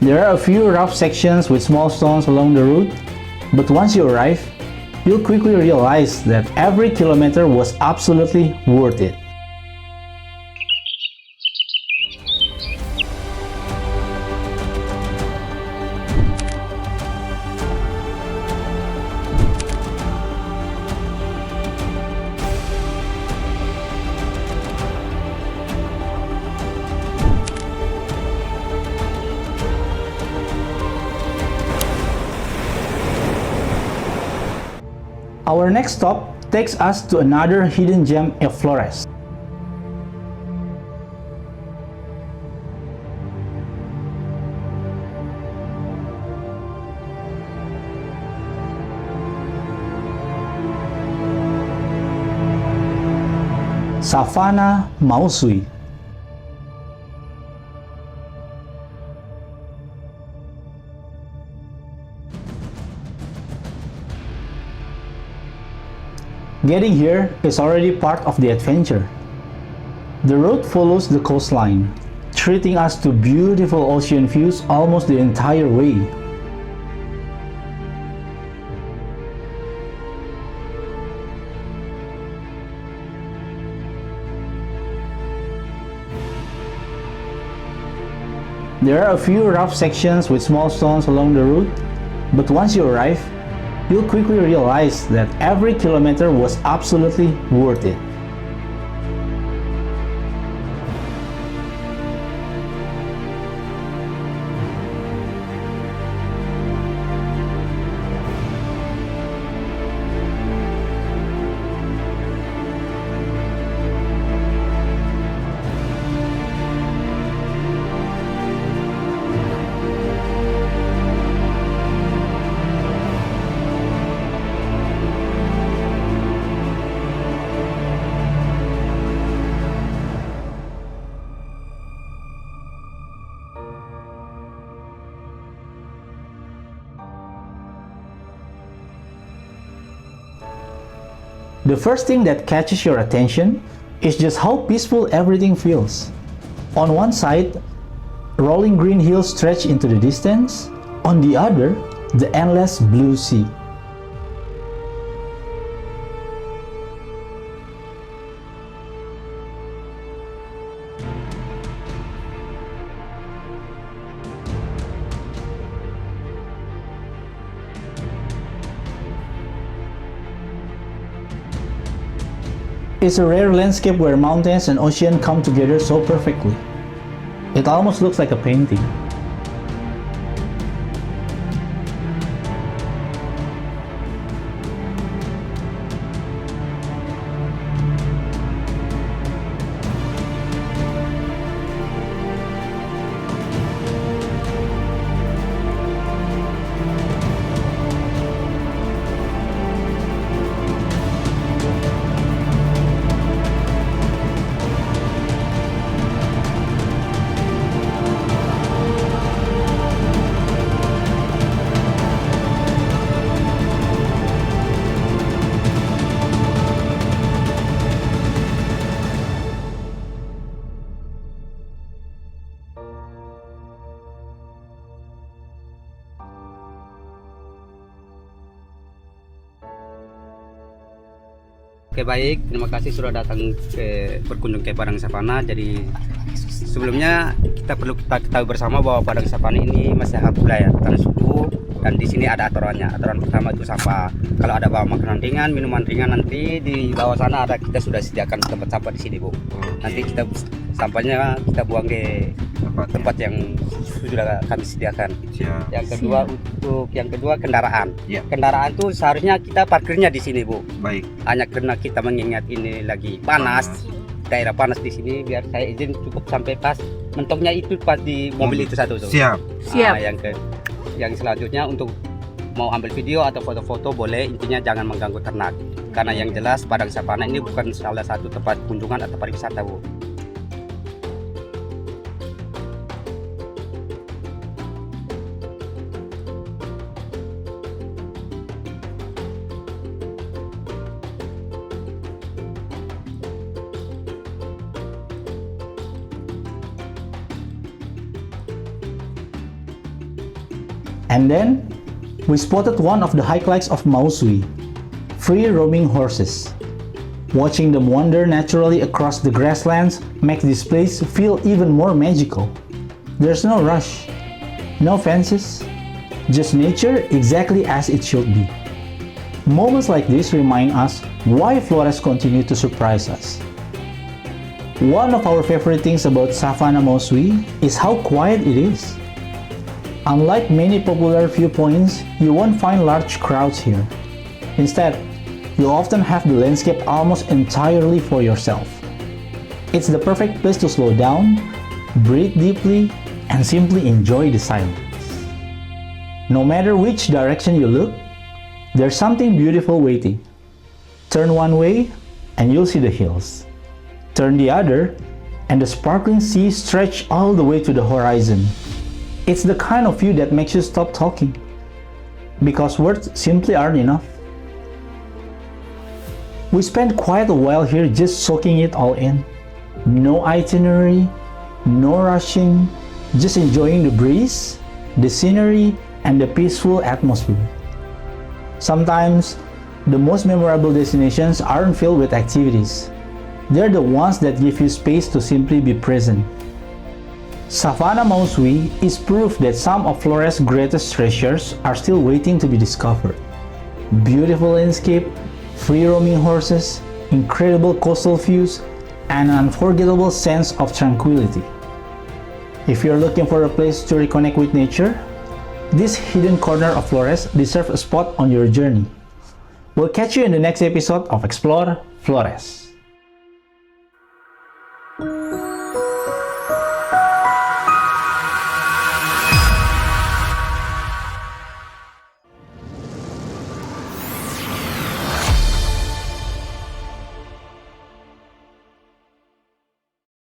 There are a few rough sections with small stones along the route, but once you arrive, you'll quickly realize that every kilometer was absolutely worth it. Our next stop takes us to another hidden gem of Flores. Savanna Mausui. Getting here is already part of the adventure. The road follows the coastline, treating us to beautiful ocean views almost the entire way. There are a few rough sections with small stones along the route, but once you arrive, you'll quickly realize that every kilometer was absolutely worth it. The first thing that catches your attention is just how peaceful everything feels. On one side, rolling green hills stretch into the distance. On the other, the endless blue sea. It's a rare landscape where mountains and ocean come together so perfectly. It almost looks like a painting. Oke baik, terima kasih sudah datang berkunjung ke Padang Savanna. Jadi sebelumnya kita perlu ketahui bersama bahwa Padang Savanna ini masih hak wilayah tanah suku, dan di sini ada aturannya. Aturan pertama itu sampah. Kalau ada bawa makanan ringan, minuman ringan, nanti di bawah sana ada, kita sudah sediakan tempat sampah di sini, Bu. Nanti kita sampahnya kita buang ke tempat yang sudah kami sediakan. Yang kedua, untuk yang kedua kendaraan. Kendaraan tuh seharusnya kita parkirnya di sini, Bu. Baik. Hanya karena kita mengingat ini lagi panas, daerah panas di sini, biar saya izin cukup sampai pas mentoknya itu pas di mobil itu satu. Siap. Siap. Yang selanjutnya untuk mau ambil video atau foto-foto boleh, intinya jangan mengganggu ternak. Karena yang jelas Padang Savanna ini bukan salah satu tempat kunjungan atau pariwisata, Bu. And then, we spotted one of the highlights of Mausui, free roaming horses. Watching them wander naturally across the grasslands makes this place feel even more magical. There's no rush, no fences, just nature exactly as it should be. Moments like this remind us why Flores continue to surprise us. One of our favorite things about Savanna Mausui is how quiet it is. Unlike many popular viewpoints, you won't find large crowds here. Instead, you often have the landscape almost entirely for yourself. It's the perfect place to slow down, breathe deeply, and simply enjoy the silence. No matter which direction you look, there's something beautiful waiting. Turn one way, and you'll see the hills. Turn the other, and the sparkling sea stretches all the way to the horizon. It's the kind of view that makes you stop talking, because words simply aren't enough. We spent quite a while here just soaking it all in. No itinerary, no rushing, just enjoying the breeze, the scenery, and the peaceful atmosphere. Sometimes, the most memorable destinations aren't filled with activities. They're the ones that give you space to simply be present. Savanna Mausui is proof that some of Flores' greatest treasures are still waiting to be discovered. Beautiful landscape, free roaming horses, incredible coastal views, and an unforgettable sense of tranquility. If you're looking for a place to reconnect with nature, this hidden corner of Flores deserves a spot on your journey. We'll catch you in the next episode of Xplore Flores.